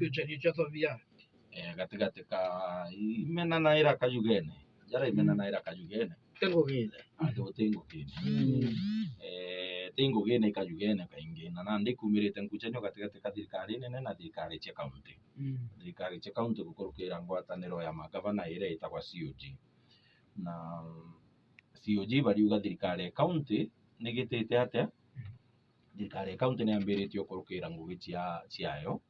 future ichato via gatigati ka imena na ira kajugene jara imena na ira kajugene tengo gine ado tengo kine tengo gene kajugene kaingi na nandi kumirite nkuchenyo gatigati ka thirikari nene na thirikari cia county thirikari cia county gukurukira ngwataniro ya magavana ira itagwa COG na COG bariuga thirikari ya county nigitite atia thirikari ya county ni ambiritie kurukira ngugi ciayo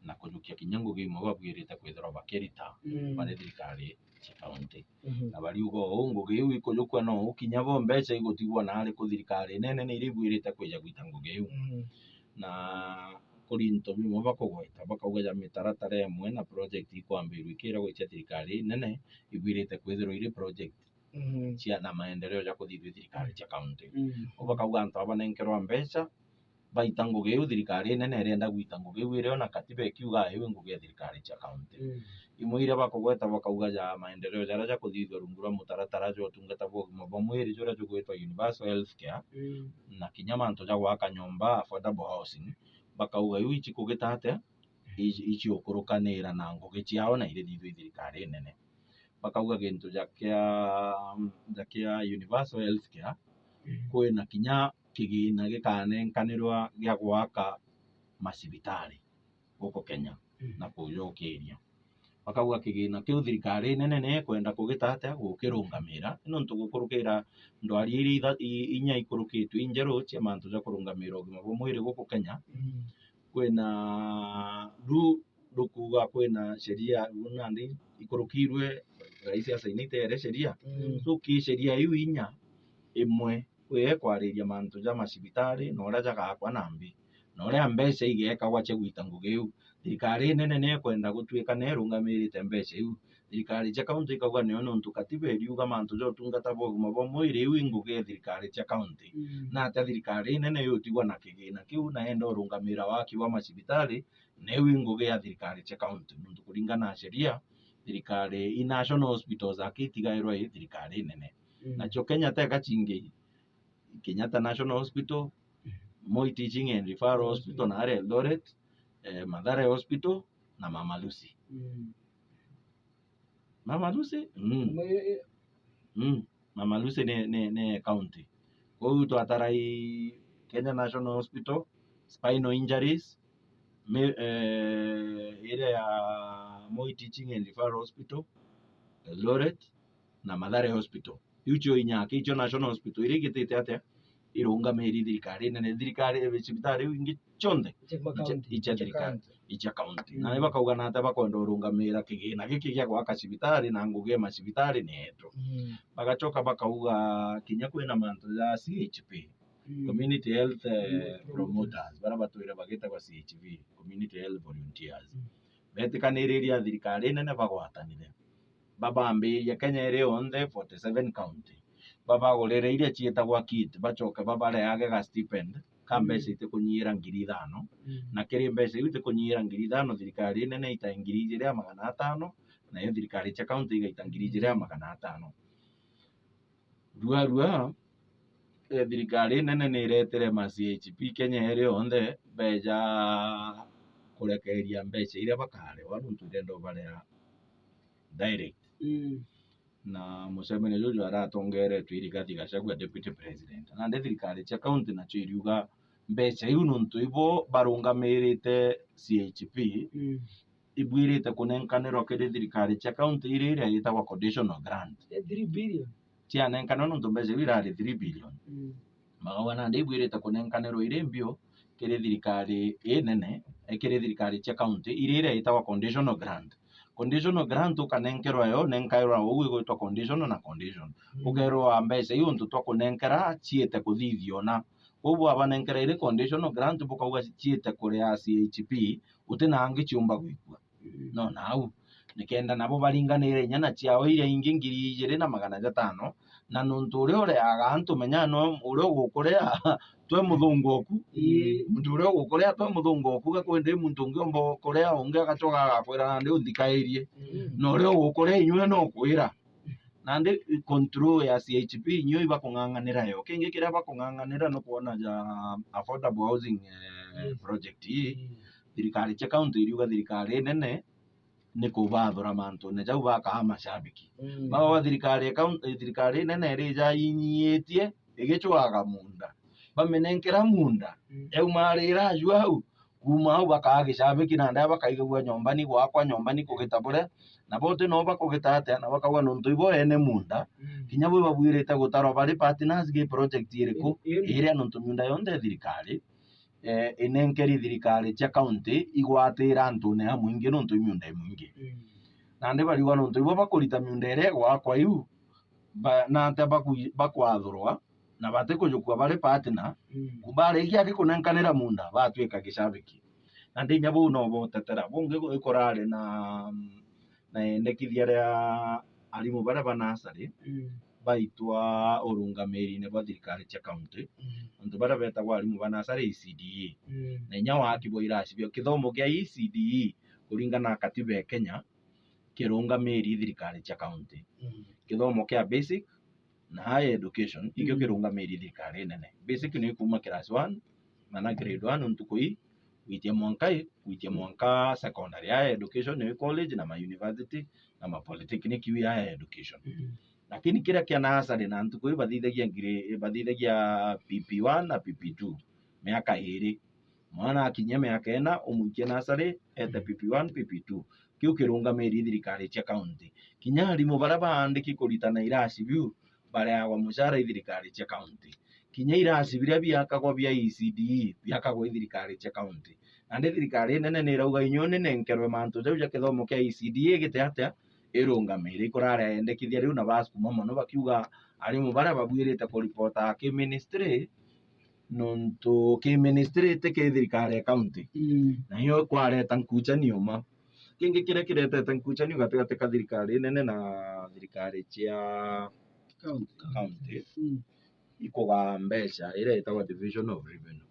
na kujukia kinya ngugi imwe babwirite kwithira bakirita bari thirikari cia county na bariuga ngugi iu ikujukwa no ukinya bo mbeca igutigwo na ari ku thirikari nene ni iribwirite kwija gwita ngugi iu na kurinto bimwe bakugweta bakauga ya mitaratara imwe na project ikwambirwa ikira gwicha thirikari nene ibwirite kwithirwa iri project cia na maendeleo ya kuthithia thirikari cia county bakauga antu abanenkerwa mbeca baita ngugi iu thirikari nene irenda gwita ngugi iu irio na katiba ikiuga iwe ngugi ya thirikari cia county imwe iria bakugweta bakauga ya maendeleo jaria ja kuthithia rungu rwa mutaratara jwa utungata bwa ugima bwa mwiri juria jugwitwa universal health care na kinya mantu ja gwaka nyumba affordable housing bakauga iu ichi kugita atia ichi ukurukanira na ngugi ciao na iri thithio thirikari nene bakauga gintu ja kia universal health care kwina kinya kigina gikanenkanirwa gia gwaka macibitari guko Kenya na kujukiria bakauga kigina kiu thirikari nene ne kwenda kugita atia gukirungamira no ntugukurukira ndwari iria inya ikurukitwe injeru cia mantu ja kurungamira ugima bwa mwiri guko Kenya kwina rukuga kwina sheria unandi ikurukirwe rais asainite ere sheria so ki sheria iu inya imwe we kwariria mantu ja macibitari no ria jagakwa nambi no ria mbeca igeka gwache gwita ngugi iu thirikari nene ne kwenda gutwika ne rungamirite mbeca iu thirikari cia county ikauga nio nontu katiba iriuga mantu ja utungata bwa ugima bwa mwiri iu ngugi ya thirikari cia county na ata thirikari nene yotigwa na kigina kiu na enda urungamira waki wa macibitari na iu ngugi ya thirikari cia county nontu kuringana na sheria thirikari i national hospitals akitigairwa i thirikari nene na cio Kenya teka chingi Kenyatta National Hospital, Moi Teaching and Referral Hospital na Eldoret, Mathare Hospital na Mama Lucy. Mama Lucy? Mama Lucy ne county. Kwa hiyo tuatarai Kenya National Hospital, Spinal Injuries, ile ya Moi Teaching and Referral Hospital, Eldoret na Mathare Hospital. Icho inyake icho National Hospital irigitite atia irungamiri thirikari nene thirikari cibitari ingi chonde icha thirikari icha county na bakauga na ata bakwenda urungamira kigina giki gia gwaka cibitari na ngugi ya macibitari neto bagachoka bakauga kinya kwina mantu ya CHP community health promoters bara batwira bagita kwa CHV community health volunteers betikaniria thirikari nene bagwatanire babambiria Kenya iri onthe 47 county babagurire iria cietagwa kit bachoke babareage ga stipend ka mbeca ite kunyira 5,000 na kiri mbeca ite kunyira 5,000 thirikari nene ita 2,500 na iyo thirikari cia county igaita 2,500 rua thirikari nene ni iretire ma CHP Kenya iri onthe beja kurekeria mbeca iria bakare wantu ndendo barea direct na musemene jojo aratongere twirigathi Gachagua deputy president na thirikari cia county na chiriuga mbeca iu nontu ibo barungamirite CHP ibwirite kunenkanirwo kiri thirikari cia county iria yitagwa conditional grant 3 billion cia nenkanirwo nontu mbeca iu irari 3 billion magawa na ibwirite kunenkanirwo iri mbio kiri thirikari nene kiri thirikari cia county iria yitagwa conditional grant. Conditional grant ukanenkerwa yo nenkairwa ugu gwitwa conditional na condition ukerwa mbeca iyo ntu twa kunenkera ciete kuthithio na koguo abanenkera ile conditional grant bukauga ciete kuria CHP utina angi ciumba gwikua no nau nikenda nabo baringanire nyana ciao iria ingi 2,500 na nontu uria ureaga antu menya no uria gukuria twe muthungu oku muntu uria gukuria twe muthungu oku gakwende muntu ungi ombo kuria ungi agachoka agakwira ndi uthikairie no uria gukuria inywe no kwira na ndi control ya CHP inywe iba kung'ang'anira yo kingi kiria bakung'ang'anira no kuona ja affordable housing project hii thirikari cia kaunti iriuga thirikari nene nä kå bathå mantå ne jau bakaha macambiki baba thirikari nene rä ja inyiyä tie ä gä cwaga munda bamenenkera munda yauma rä raju hau kuma hau bakaha gä cambiki na ndaya bakaigagua nyombani gwakwa nyombani kå gä tabå na bote no bakå gä tatea na bakauga nä ntå ibo ene munda kinya bwe babwä rä te gå tarwo barä partners gä project ä rä kå ä rä a nä ntå munda yonthe thirikari enenkeri thirikari cia kaunti igwatä ntune ya mwingi nontu imiunda mwingi na ndi bariuga nontu ibo bakurita miunda ire gwakwa iu na ate bakwathurwa na bate kujukua bari partner kubarikia gikunenkanira munda batwika gicabiki na ndinya bu no botetera bungi ikorare na endekithia ria arimu bara banasari baitwa urungamiri-ini bwa thirikari cia kaunti nontu bara betagwo arimu banasari ECDE na inya wakibwo iracibio kithomo kia ECDE kuringana na katiba ya Kenya kirungamiri thirikari cia kaunti kithomo kia basic na higher education ikio kirungamiri thirikari nene basic ni kuma class 1 na grade 1 ntukui witia mwanka secondary higher education ni college na ma university na ma polytechnic higher education lakini kira kia nasari na ntukui bathithagia PP1 na PP2 miaka iri mwana akinya miaka ena umuikie nasari ete PP1 PP2 kiu kirungamiri thirikari cia kaunti kinya arimu bara baandiki kuritana irasi biu bareagwa mucara thirikari cia kaunti kinya irasi biria biakagwo bia ECDE biakagwo thirikari cia kaunti na ndi thirikari nene ni rauga inyone nenkerwe mantu jau ja kithomo kia ECDE gite atia irungamiri ikurare endekithia riu na basukuma muno bakiuga arimu bara babwirite kuripota ki ministry nontu ki ministry te ki thirikari ya kaunti na hiyo kwareta nkucanio ma kingi kire kiretete nkucanio gatigati ka thirikari nene na thirikari cia kaunti ikuga mbeca ira itagwa division of revenue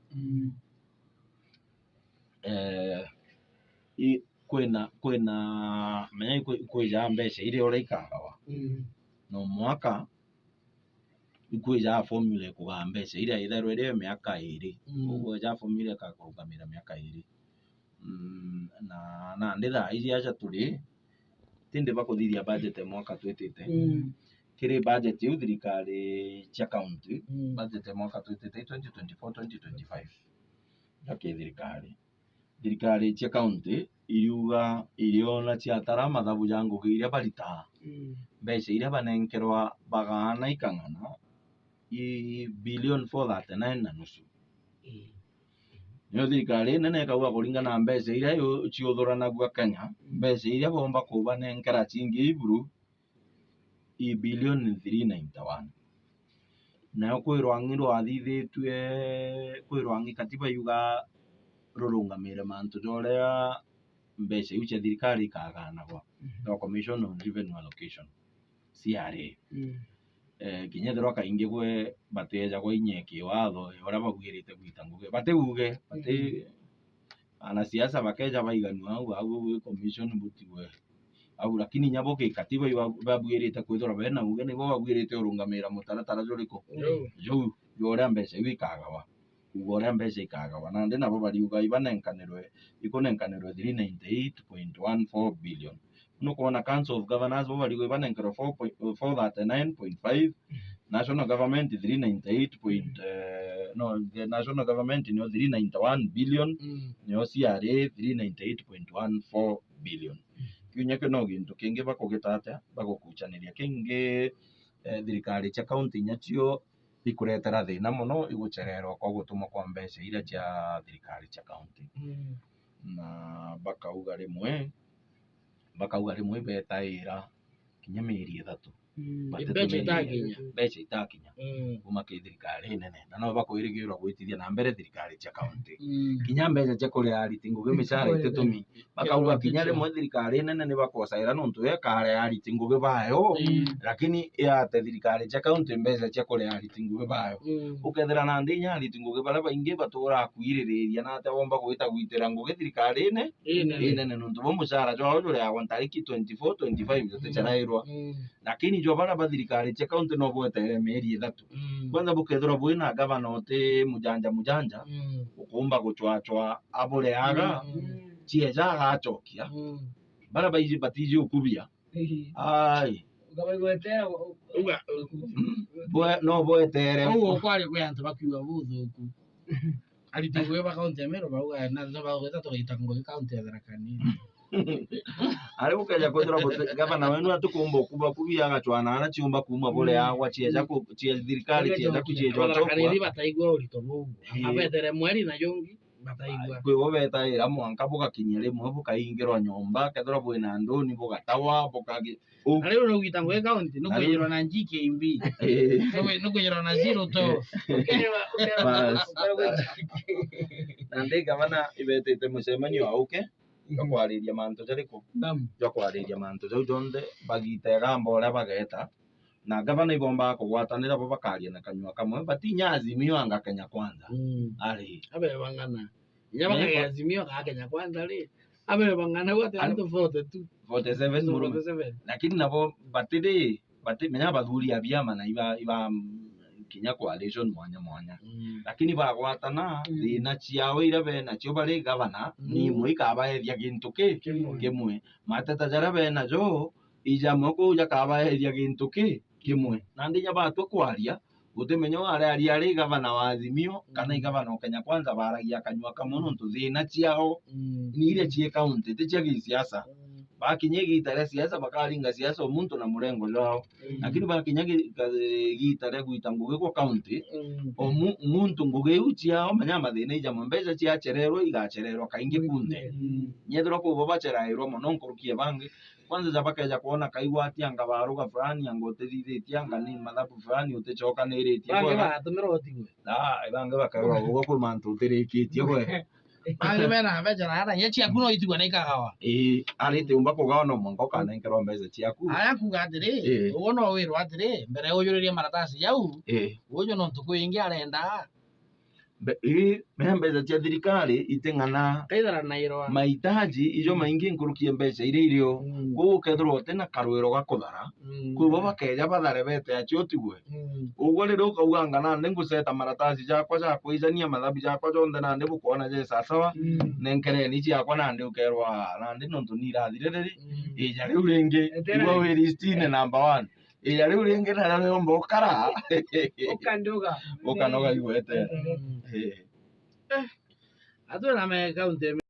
kwina menya kwija mbeca iria uraikagawa no mwaka ikwija formula ikuga mbeca iria itherwo iri miaka iri uguo ja formula ikakurugamira miaka iri na ndi thaa ici aca turi tindi bakuthithia budget mwaka twitite kiri budget yu thirikari cia kaunti budget mwaka twitite 2024-2025 yake thirikari cia kaunti iriuga iriona ciatara mathabu ja ngugi iria baritaga mbeca iria banenkerwa bagana ikang'ana billion 439 na nusu niyo thirikari nene ikauga kuringana na mbeca iria ciuthuranagua Kenya mbeca iria bomba kubanenkera cingi iburu billion 391 nayo kwirwa ng'iro athithitwe kwirwa katiba yuga rurungamire mantu joria mbeca iu cia thirikari ikaganagwa no Commission on Revenue Allocation CRA kinya thirwa kaingi gwe bateja gwa inyeki watho ora bagwirite gwita nguge bateuge ana siasa bakeja baiganwa au commission butigwe au lakini nyabo ke katiba babwirite kwithora bena uge nibo babwirite urungamira mutaratara joriko jo yora mbeca iu ikagawa ugora mbeca ikagawa na ndi nabo bariuga ikunenkanirwe 398.14 billion no kuona Council of Governors bo bariuga ibanenkerwa 439.5 national government 398 the national government ni 391 billion ni CRA 398.14 billion kiunya kino gintu kingi bakugitata bagukuchaniria kingi thirikari cia kaunti nyacio ikuretera thina muno iguchererwa kwa gutuma kwa mbeca iria cia thirikari cia kaunti na bakauga rimwe betaira kinya mieri 3 mbeca itakinya kuma ki thirikari nene na no bakwirigirwa gwitithia na mbere thirikari cia kaunti kinya mbeca cia kuria ariti ngugi micara itetumi bakauga kinya rimwe thirikari nene ni bakosaira nontu ekare ariti ngugi bayo lakini yate thirikari cia kaunti mbeca cia kuria ariti ngugi bayo ukethera na ndinya ariti ngugi bara baingi batura kuiririria na ate bomba gwitira ngugi thirikari nene nontu bo mucara jo jure ya tariki 24 25 tutecharairwa lakini jo bara bathirikari cia kaunti no bwetere meri 3 kwanza bukethura bwina gavana ote mujanja ukumba guchwachwa abure aga chieja agachokia bara baiji batiji ukubia ai no bwetere ugo kwari kwe antu bakiwa buthuku aritigwe ba kaunti ya Meru bauga na bagweta tugitango kaunti ya Tharaka Nithi ari gukeja kwethira gavana wenu atukumba ukuba kubia agachwana na chiumba kuma bure agwa chieja thirikari chieja kuchieja chokwa bataigwa urito bugu abetere mweri na yongi bataigwa kwe bobeta ira mwanka bugakinya rimwe bukaingirwa nyomba kethira bwina ndoni bugatawa bukagi ari ro gitango kaunti no kuyirwa na GKB no kuyirwa na zero to nande gavana ibetete mucemanio auke kwariria mantu jariko kwariria mantu jau jonde bagitega mbora bageta na gavana ibomba kugwatanira bo bakaria na kanywa kamwe batinya azimio anga Kenya Kwanza ari abe bangana nyama ya azimio ka Kenya Kwanza ri abe bangana wote anto 47 murume lakini nabo batiri menya bathuri abiama na iba Kenya Coalition mwanya lakini bagwatana thina ciao irabe na cio bari gavana ni mwikabaeria gintu kimwe mateta jarabe na jo ija moko jakabaeria gintu kimwe na ndinya batwe kwaria utemenyo ari gavana wa Azimio kana gavana Kenya Kwanza baragia kanywa kamuno ntu thina ciao ni ile cie county te cia gisiasa bakinye gitare siasa bakaringa siasa omuntu na murengo wao lakini bakinye gitare guitanguge kwa county omuntu nguge uchiao manyama thina ija mbeza cia cherero igacherero kaingi kunde nyethro ko babacherairo mono nkurukie bangi kwanza jabakaja kuona kaigwa ati anga baruga fulani angoterithiti anga ni mathabu fulani utechoka niriti bangi batumira otigwe bangi bakaura ugo ku mantu uterikitie gwe bangi bena beja na nyechi akuno itigwa na ikagawa arite umba kugawa no mongo kana nkero mbeza ciaku aya kugatire ugo no wirwa atire mbere uyuririe maratasi yau ujo no tukuingi arenda mbeza cia thirikari iteng'ana kaithara na irwa mahitaji ijo maingi nkurukie mbeca irio gugu kethirwo tena karwiro gakuthara kubo bakeja bathare bete acio tigwe uguo riru ukauga ngana ndi nguseta maratasi jakwa ja kuizania mathabi jakwa jonthe na ndi bukuona je sasawa nenkereni ciakwa na ndi ukerwa na ndi nontu ni irathire riri ija riu ringi igwa wi listine number 1 ija riu ringi na riu mbokara ukanoga igwete atwe na me kaunti